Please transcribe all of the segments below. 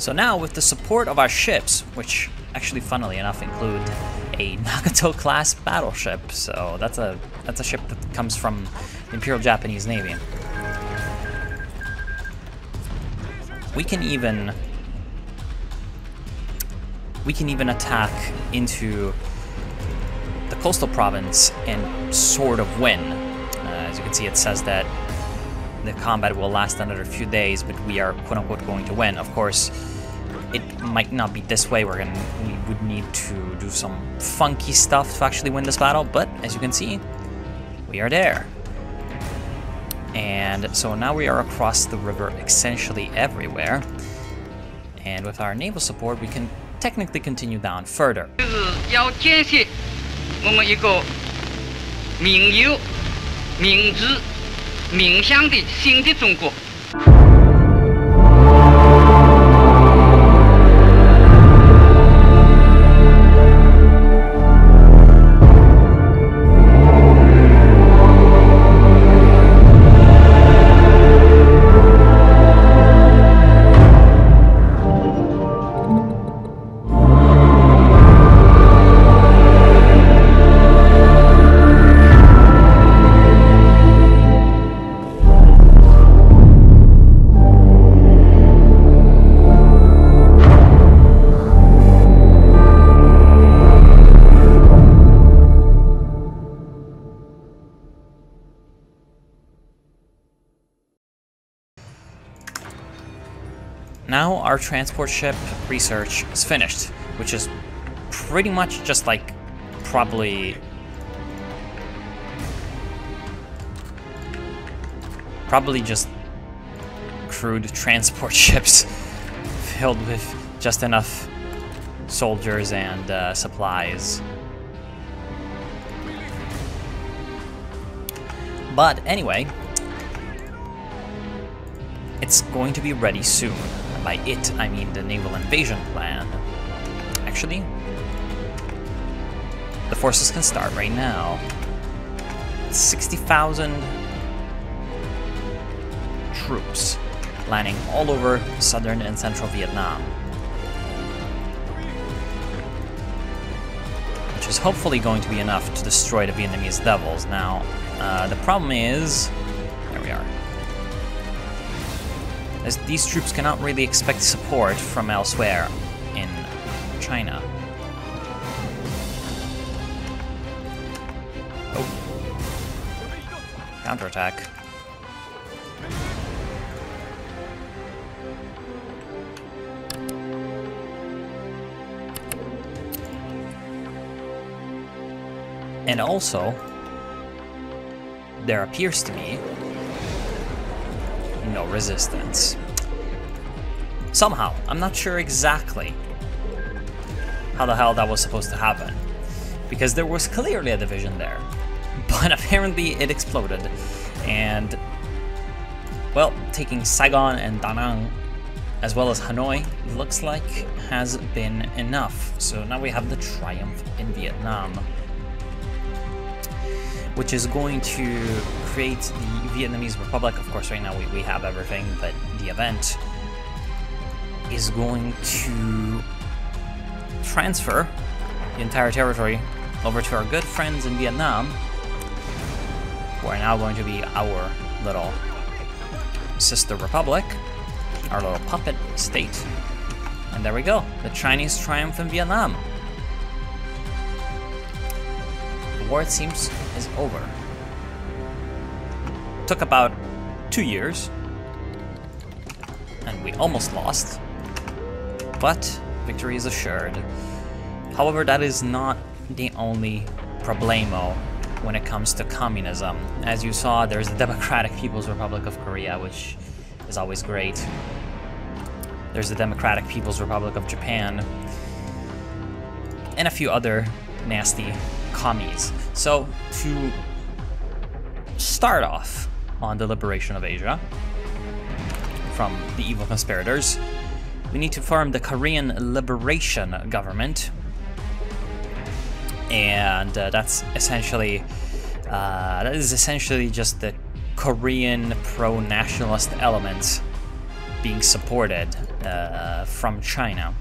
So now with the support of our ships, which actually funnily enough include a Nagato class battleship, so that's a ship that comes from the Imperial Japanese Navy. We can even attack into the coastal province and sort of win. As you can see, it says that the combat will last another few days, but we are quote-unquote going to win. Of course, it might not be this way. We would need to do some funky stuff to actually win this battle, but as you can see, we are there. And so now we are across the river essentially everywhere, and with our naval support, we can technically continue down further. 要建设我们一个民有、民治、民享的新的中国。 Now our transport ship research is finished, which is pretty much just like probably just crude transport ships filled with just enough soldiers and supplies. But anyway, it's going to be ready soon. By it, I mean the naval invasion plan. Actually, the forces can start right now. 60,000 troops landing all over southern and central Vietnam, which is hopefully going to be enough to destroy the Vietnamese devils. Now, the problem is, there we are, as these troops cannot really expect support from elsewhere in China. Oh. Counterattack. And also, there appears to be no resistance. Somehow, I'm not sure exactly how the hell that was supposed to happen, because there was clearly a division there, but apparently it exploded, and, well, taking Saigon and Da Nang, as well as Hanoi, looks like has been enough. So now we have the triumph in Vietnam, which is going to create the Vietnamese Republic. Of course, right now we have everything, but the event is going to transfer the entire territory over to our good friends in Vietnam, who are now going to be our little sister republic, our little puppet state. And there we go, the Chinese triumph in Vietnam. The war, it seems, is over. Took about 2 years, and we almost lost, but victory is assured. However, that is not the only problemo when it comes to communism. As you saw, there's the Democratic People's Republic of Korea, which is always great. There's the Democratic People's Republic of Japan, and a few other nasty commies. So, to start off on the liberation of Asia from the evil conspirators, we need to form the Korean Liberation Government, and that is essentially just the Korean pro-nationalist element being supported from China.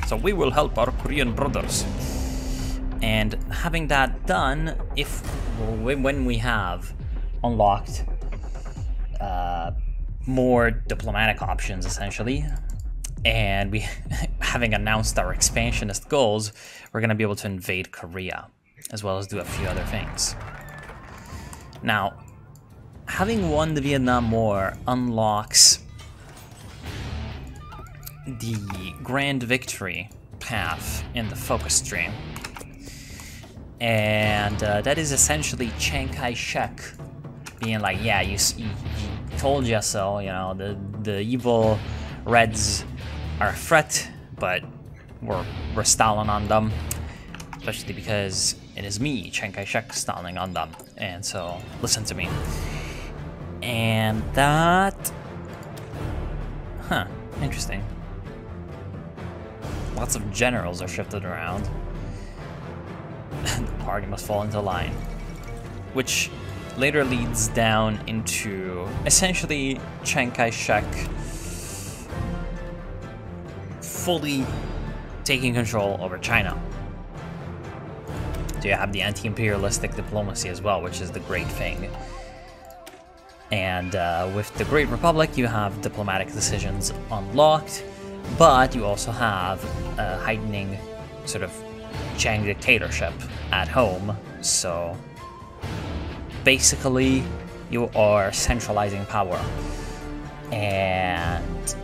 So we will help our Korean brothers. And having that done, when we have unlocked more diplomatic options, essentially, and we having announced our expansionist goals, we're going to be able to invade Korea, as well as do a few other things. Now, having won the Vietnam War unlocks the grand victory path in the focus tree. And that is essentially Chiang Kai-shek being like, yeah, you told you so, you know, the evil Reds are a threat, but we're stalling on them, especially because it is me, Chiang Kai-shek, stalling on them, and so listen to me. And that, interesting. Lots of generals are shifted around. The party must fall into line, which later leads down into essentially Chiang Kai-shek fully taking control over China. So you have the anti-imperialistic diplomacy as well, which is the great thing. And with the Great Republic, you have diplomatic decisions unlocked, but you also have a heightening sort of Chiang dictatorship at home. So basically, you are centralizing power. And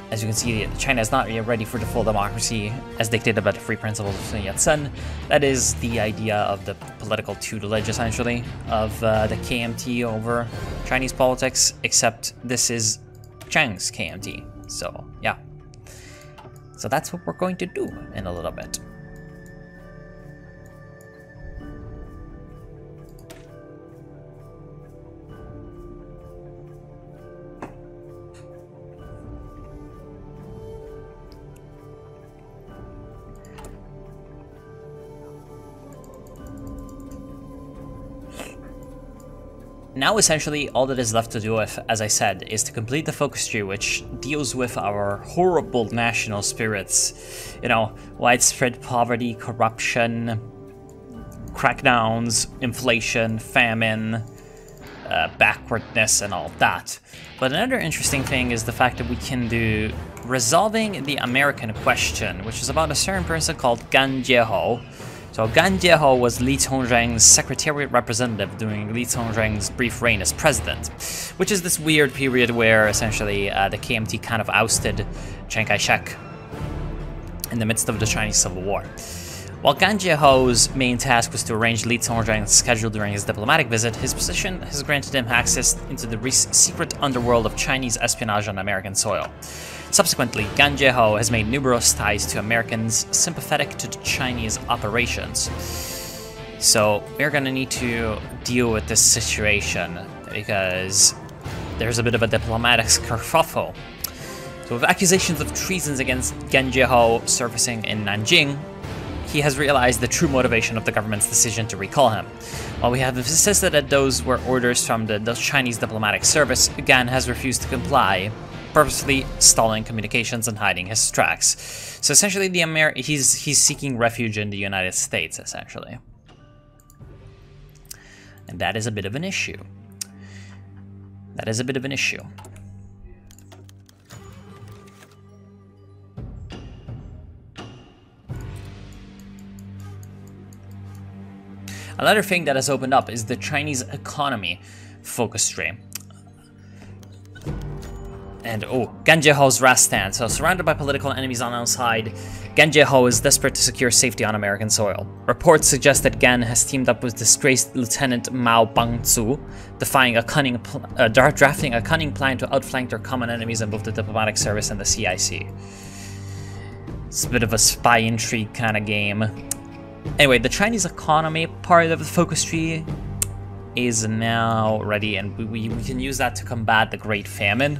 as you can see, China is not yet ready for the full democracy as dictated by the free principles of Sun Yat-sen. That is the idea of the political tutelage, essentially, of the KMT over Chinese politics, except this is Chiang's KMT. So, yeah. So that's what we're going to do in a little bit. Now, essentially, all that is left to do, as I said, is to complete the focus tree, which deals with our horrible national spirits. You know, widespread poverty, corruption, crackdowns, inflation, famine, backwardness, and all that. But another interesting thing is the fact that we can do resolving the American question, which is about a certain person called Gan Jieho. So Gan Jieho was Li Congzheng's secretariat representative during Li Congzheng's brief reign as president, which is this weird period where essentially the KMT kind of ousted Chiang Kai-shek in the midst of the Chinese Civil War. While Gan Jieho's main task was to arrange Li Congzheng's schedule during his diplomatic visit, his position has granted him access into the secret underworld of Chinese espionage on American soil. Subsequently, Gan Jieho has made numerous ties to Americans sympathetic to the Chinese operations. So we're gonna need to deal with this situation because there's a bit of a diplomatic kerfuffle. So with accusations of treasons against Gan Jieho surfacing in Nanjing, he has realized the true motivation of the government's decision to recall him. While we have insisted that those were orders from the Chinese diplomatic service, Gan has refused to comply, purposely stalling communications and hiding his tracks. So essentially, he's seeking refuge in the United States, essentially. And that is a bit of an issue. That is a bit of an issue. Another thing that has opened up is the Chinese economy focus tree. And Gan Jieho's last stand. So surrounded by political enemies on our side, Gan Jieho is desperate to secure safety on American soil. Reports suggest that Gan has teamed up with disgraced Lieutenant Mao Bangzu, drafting a cunning plan to outflank their common enemies in both the diplomatic service and the CIC. It's a bit of a spy intrigue kind of game. Anyway, the Chinese economy part of the focus tree is now ready, and we can use that to combat the Great Famine.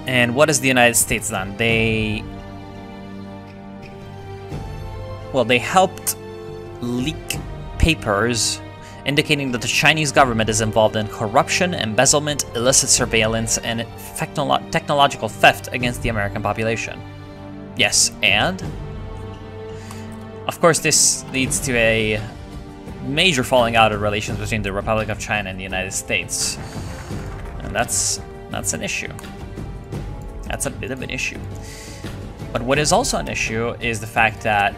And what has the United States done? They helped leak papers indicating that the Chinese government is involved in corruption, embezzlement, illicit surveillance, and technological theft against the American population. Yes, and? Of course, this leads to a major falling out of relations between the Republic of China and the United States. And that's an issue. That's a bit of an issue. But what is also an issue is the fact that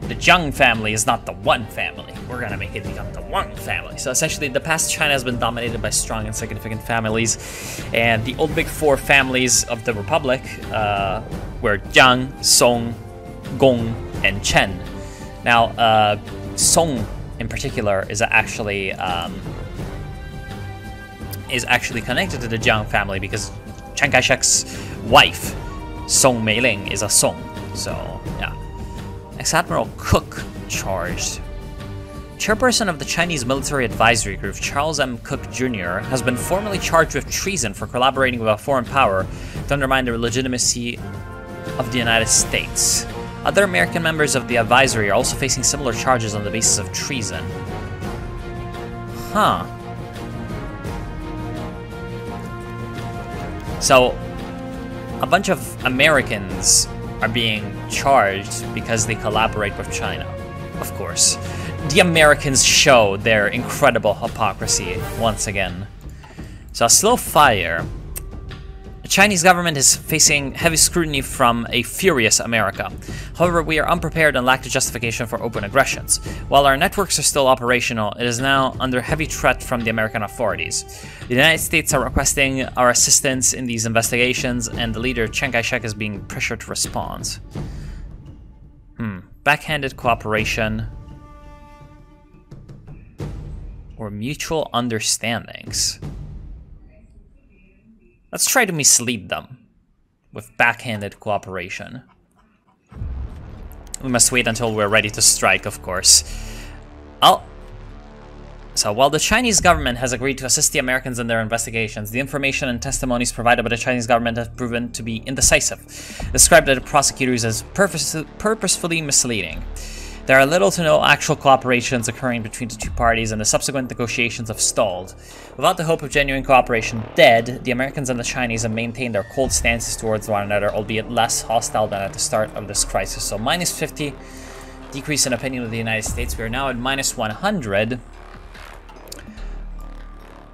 the Jiang family is not the one family. We're gonna make it become the one family. So essentially, in the past, China has been dominated by strong and significant families, and the old big four families of the Republic were Jiang, Song, Gong, and Chen. Now, Song in particular is actually connected to the Jiang family because Chiang Kai-shek's wife, Song Meiling, is a Song. So yeah. Ex-Admiral Cook charged. Chairperson of the Chinese Military Advisory Group, Charles M. Cook Jr., has been formally charged with treason for collaborating with a foreign power to undermine the legitimacy of the United States. Other American members of the advisory are also facing similar charges on the basis of treason. Huh. So, a bunch of Americans are being charged because they collaborate with China. Of course. The Americans show their incredible hypocrisy once again. So, a slow fire. The Chinese government is facing heavy scrutiny from a furious America. However, we are unprepared and lack the justification for open aggressions. While our networks are still operational, it is now under heavy threat from the American authorities. The United States are requesting our assistance in these investigations, and the leader, Chiang Kai-shek, is being pressured to respond. Backhanded cooperation or mutual understandings. Let's try to mislead them with backhanded cooperation. We must wait until we're ready to strike, of course. So, while the Chinese government has agreed to assist the Americans in their investigations, the information and testimonies provided by the Chinese government have proven to be indecisive, described by the prosecutors as purposefully misleading. There are little to no actual cooperations occurring between the two parties, and the subsequent negotiations have stalled. Without the hope of genuine cooperation dead, the Americans and the Chinese have maintained their cold stances towards one another, albeit less hostile than at the start of this crisis. So, minus 50, decrease in opinion of the United States. We are now at minus 100.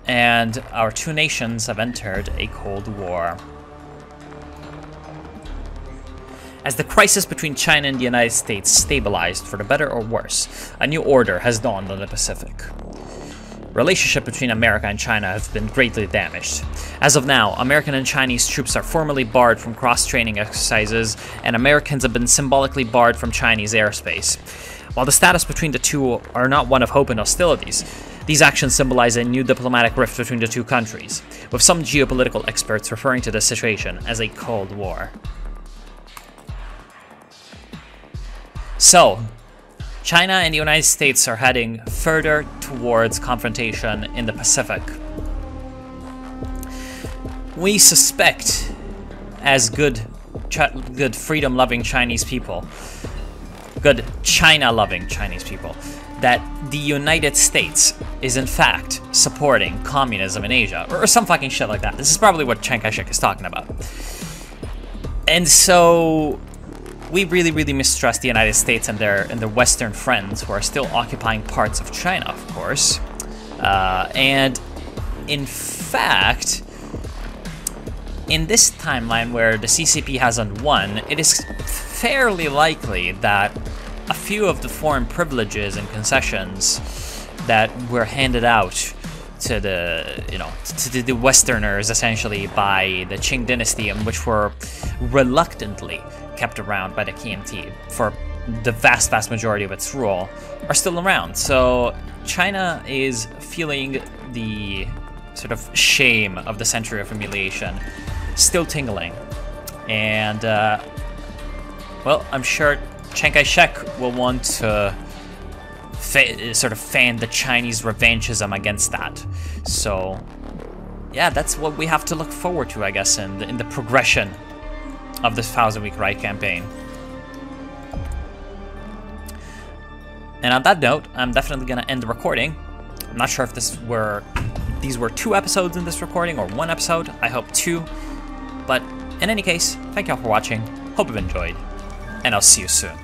And our two nations have entered a Cold War. As the crisis between China and the United States stabilized for the better or worse, a new order has dawned on the Pacific. Relationship between America and China has been greatly damaged. As of now, American and Chinese troops are formally barred from cross-training exercises, and Americans have been symbolically barred from Chinese airspace. While the status between the two are not one of hope and hostilities, these actions symbolize a new diplomatic rift between the two countries, with some geopolitical experts referring to the situation as a Cold War. So, China and the United States are heading further towards confrontation in the Pacific. We suspect, as good freedom-loving Chinese people, good China-loving Chinese people, that the United States is in fact supporting communism in Asia, or some fucking shit like that. This is probably what Chiang Kai-shek is talking about. And so we really, really mistrust the United States and their Western friends who are still occupying parts of China, of course. And in fact, in this timeline where the CCP hasn't won, it is fairly likely that a few of the foreign privileges and concessions that were handed out to the Westerners essentially by the Qing dynasty, and which were reluctantly kept around by the KMT for the vast majority of its rule, are still around. So China is feeling the sort of shame of the century of humiliation still tingling. And, well, I'm sure Chiang Kai-shek will want to sort of fan the Chinese revanchism against that. So, yeah, that's what we have to look forward to, I guess, in the progression of this 1000-week Reich campaign. And on that note, I'm definitely going to end the recording. I'm not sure if these were 2 episodes in this recording or 1 episode. I hope 2. But in any case, thank y'all for watching. Hope you've enjoyed, and I'll see you soon.